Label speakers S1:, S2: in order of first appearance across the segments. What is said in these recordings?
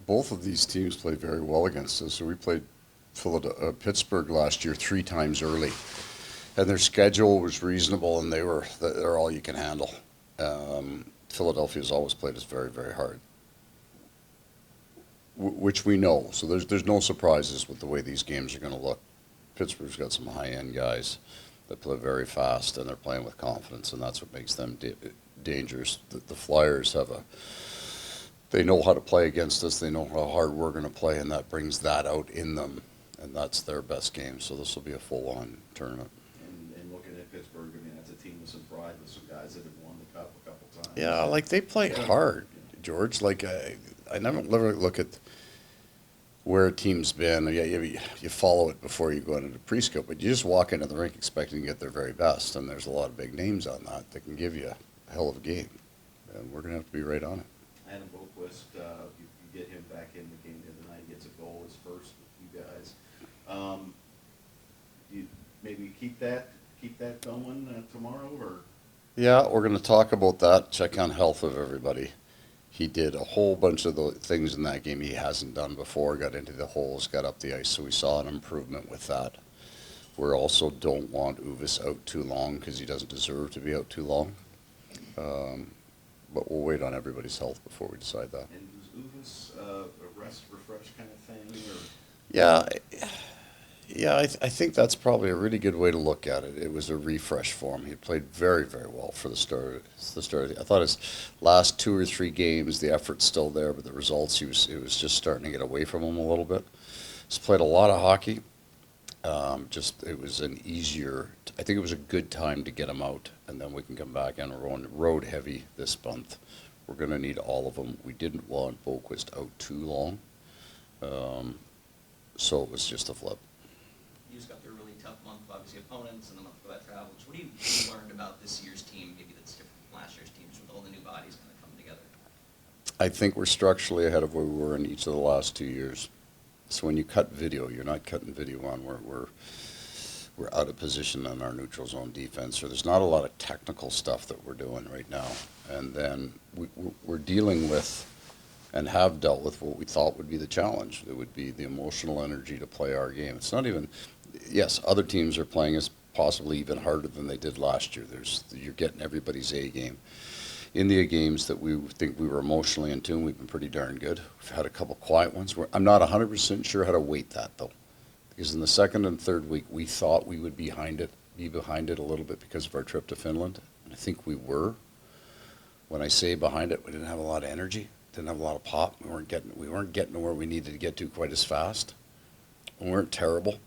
S1: both of these teams played very well against us. So we played Pittsburgh last year 3 times early, and their schedule was reasonable, and they're all you can handle. Philadelphia's always played us very, very hard, which we know. So there's no surprises with the way these games are going to look. Pittsburgh's got some high-end guys that play very fast, and they're playing with confidence, and that's what makes them dangerous. The Flyers they know how to play against us. They know how hard we're going to play, and that brings that out in them, and that's their best game. So this will be a full-on tournament.
S2: And looking at Pittsburgh, I mean, that's a team with some pride, with some guys that have won the Cup a couple times.
S1: Yeah, like they play hard, George. Like I never look at where a team's been. Yeah, you follow it before you go into the pre-scope, but you just walk into the rink expecting to get their very best, and there's a lot of big names on that can give you a hell of a game, and we're going to have to be right on it.
S2: Adam Boqvist, you get him back in the game tonight. He gets a goal, his first with you guys. You maybe keep that going tomorrow, or?
S1: Yeah, we're going to talk about that. Check on health of everybody. He did a whole bunch of the things in that game he hasn't done before. Got into the holes, got up the ice, so we saw an improvement with that. We also don't want Uvis out too long because he doesn't deserve to be out too long. But we'll wait on everybody's health before we decide that.
S2: And was Uvis a rest, refresh kind of thing? Or?
S1: Yeah, I think that's probably a really good way to look at it. It was a refresh for him. He played very, very well for the start. I thought his last 2 or 3 games, the effort's still there, but the results, it was just starting to get away from him a little bit. He's played a lot of hockey. It was an easier. I think it was a good time to get him out, and then we can come back and we're on road heavy this month. We're going to need all of them. We didn't want Boqvist out too long, so it was just a flip.
S3: You just got through a really tough month, obviously opponents, and the month for that travel. So what have you learned about this year's team, maybe that's different from last year's teams, with all the new bodies kind of coming together?
S1: I think we're structurally ahead of where we were in each of the last 2 years. So when you cut video, you're not cutting video on where we're out of position on our neutral zone defense, or there's not a lot of technical stuff that we're doing right now. And then we're dealing with and have dealt with what we thought would be the challenge. It would be the emotional energy to play our game. It's not even, yes, other teams are playing us possibly even harder than they did last year. You're getting everybody's A game. In the games that we think we were emotionally in tune, we've been pretty darn good. We've had a couple quiet ones. I'm not 100% sure how to weight that, though, because in the second and third week, we thought we would be behind it a little bit because of our trip to Finland. And I think we were. When I say behind it, we didn't have a lot of energy, didn't have a lot of pop. We weren't getting to where we needed to get to quite as fast. We weren't terrible.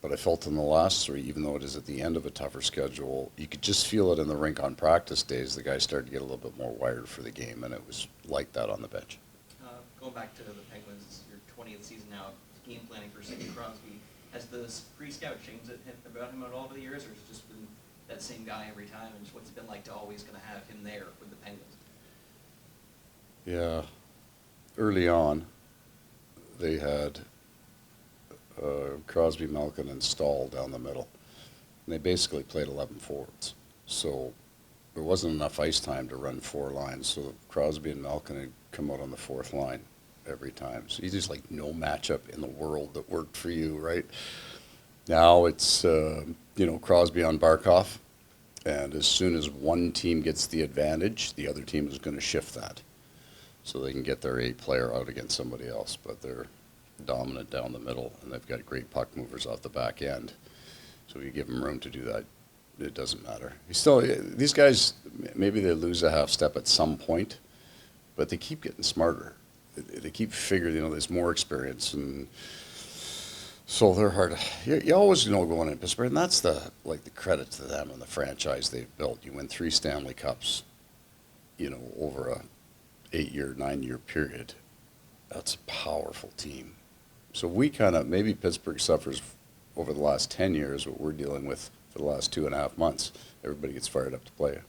S1: But I felt in the last 3, even though it is at the end of a tougher schedule, you could just feel it in the rink on practice days. The guys started to get a little bit more wired for the game, and it was like that on the bench.
S3: Going back to the Penguins, this is your 20th season now, game planning for Sidney Crosby. Has the pre-scout changed about him at all over the years, or has it just been that same guy every time, and just what's it been like to always kind of have him there with the Penguins?
S1: Yeah. Early on, they had Crosby, Malkin, and Stahl down the middle. And they basically played 11 forwards. So there wasn't enough ice time to run 4 lines. So Crosby and Malkin had come out on the 4th line every time. So you just like no matchup in the world that worked for you, right? Now it's, Crosby on Barkov. And as soon as one team gets the advantage, the other team is going to shift that. So they can get their A player out against somebody else. But they're dominant down the middle, and they've got great puck movers off the back end. So if you give them room to do that, it doesn't matter. These guys, maybe they lose a half step at some point, but they keep getting smarter. They keep figuring, there's more experience, and so they're hard. You always going in Pittsburgh, and that's the credit to them and the franchise they've built. You win 3 Stanley Cups, over a 8-year, 9-year period. That's a powerful team. So we maybe Pittsburgh suffers over the last 10 years what we're dealing with for the last 2.5 months. Everybody gets fired up to play.
S4: Coach,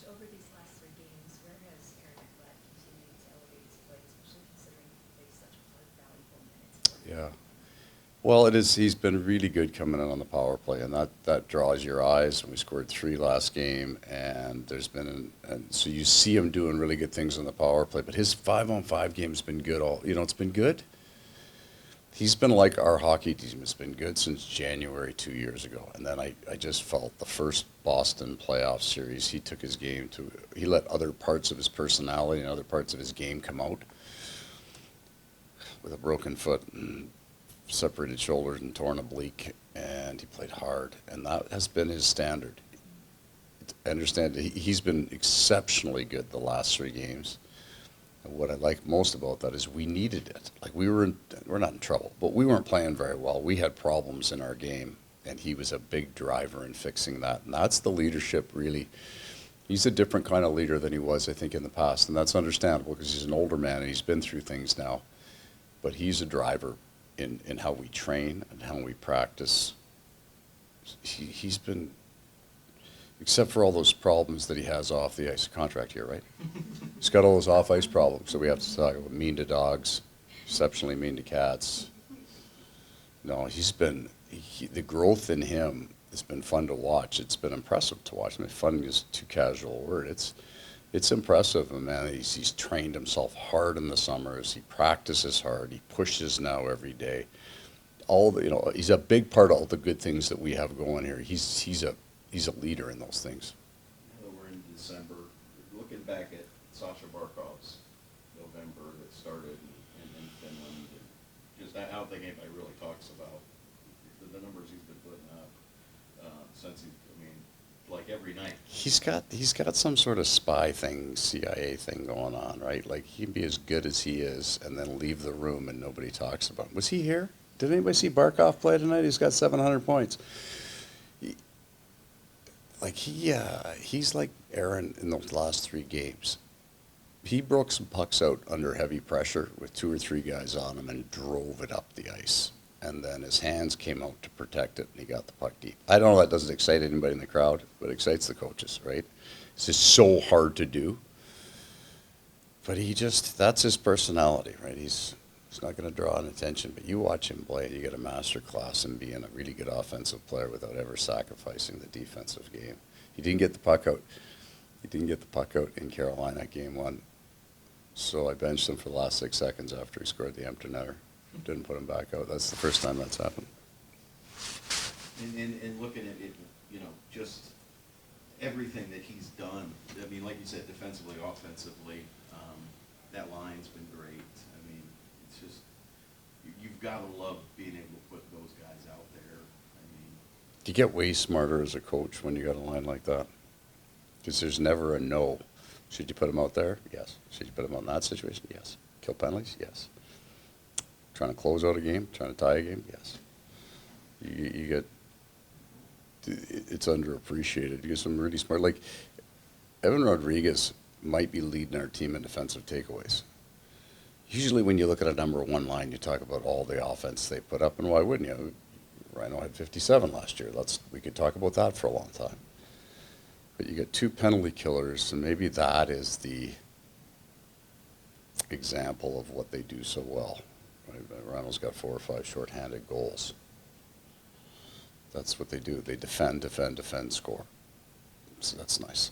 S4: over these last 3 games, where has Aaron Ekblad continued to elevate his play, especially considering he plays such hard, valuable minutes?
S1: Yeah. Well, it is. He's been really good coming in on the power play, and that draws your eyes. We scored 3 last game, and there's been, and so you see him doing really good things on the power play. But his 5-on-5 game's been good. It's been good. He's been like our hockey team has been good since January 2 years ago. And then I just felt the first Boston playoff series, he took his game to, he let other parts of his personality and other parts of his game come out with a broken foot and separated shoulders and torn oblique, and he played hard. And that has been his standard. I understand he's been exceptionally good the last 3 games. And what I like most about that is we needed it. Like we're not in trouble, but we weren't playing very well. We had problems in our game, and he was a big driver in fixing that. And that's the leadership, really. He's a different kind of leader than he was, I think, in the past, and that's understandable because he's an older man and he's been through things now. But he's a driver in how we train and how we practice. He's been, except for all those problems that he has off the ice, contract here, right? He's got all those off-ice problems, so we have to talk about mean to dogs, exceptionally mean to cats. No, the growth in him has been fun to watch. It's been impressive to watch. I mean, fun is too casual a word. It's impressive, man. He's trained himself hard in the summers. He practices hard. He pushes now every day. He's a big part of all the good things that we have going here. He's a leader in those things.
S2: Now that we're in December, looking back at Sasha Barkov's November that started in Finland, and just I don't think anybody really talks about the numbers he's been putting up since like every night.
S1: He's got some sort of spy thing, CIA thing going on, right? Like he can be as good as he is and then leave the room and nobody talks about him. Was he here? Did anybody see Barkov play tonight? He's got 700 points. He's like Aaron in those last 3 games. He broke some pucks out under heavy pressure with 2 or 3 guys on him and drove it up the ice. And then his hands came out to protect it, and he got the puck deep. I don't know if that doesn't excite anybody in the crowd, but it excites the coaches, right? It's just so hard to do. But that's his personality, right? He's not going to draw an attention, but you watch him play, and you get a master class in being a really good offensive player without ever sacrificing the defensive game. He didn't get the puck out. He didn't get the puck out in Carolina game 1. So I benched him for the last 6 seconds after he scored the empty netter. Didn't put him back out. That's the first time that's happened.
S2: And looking at it, just everything that he's done. I mean, like you said, defensively, offensively, that line's been great. I mean, it's just you've got to love being able to put those guys out there. I mean,
S1: You get way smarter as a coach when you got a line like that, because there's never a no. Should you put him out there? Yes. Should you put him out in that situation? Yes. Kill penalties? Yes. Trying to close out a game? Trying to tie a game? Yes. You get, it's underappreciated. You get some really smart, like Evan Rodrigues might be leading our team in defensive takeaways. Usually when you look at a number 1 line, you talk about all the offense they put up, and why wouldn't you? Rhino had 57 last year. We could talk about that for a long time. But you get 2 penalty killers, and maybe that is the example of what they do so well. Right? Rhino's got 4 or 5 shorthanded goals. That's what they do. They defend, score. So that's nice.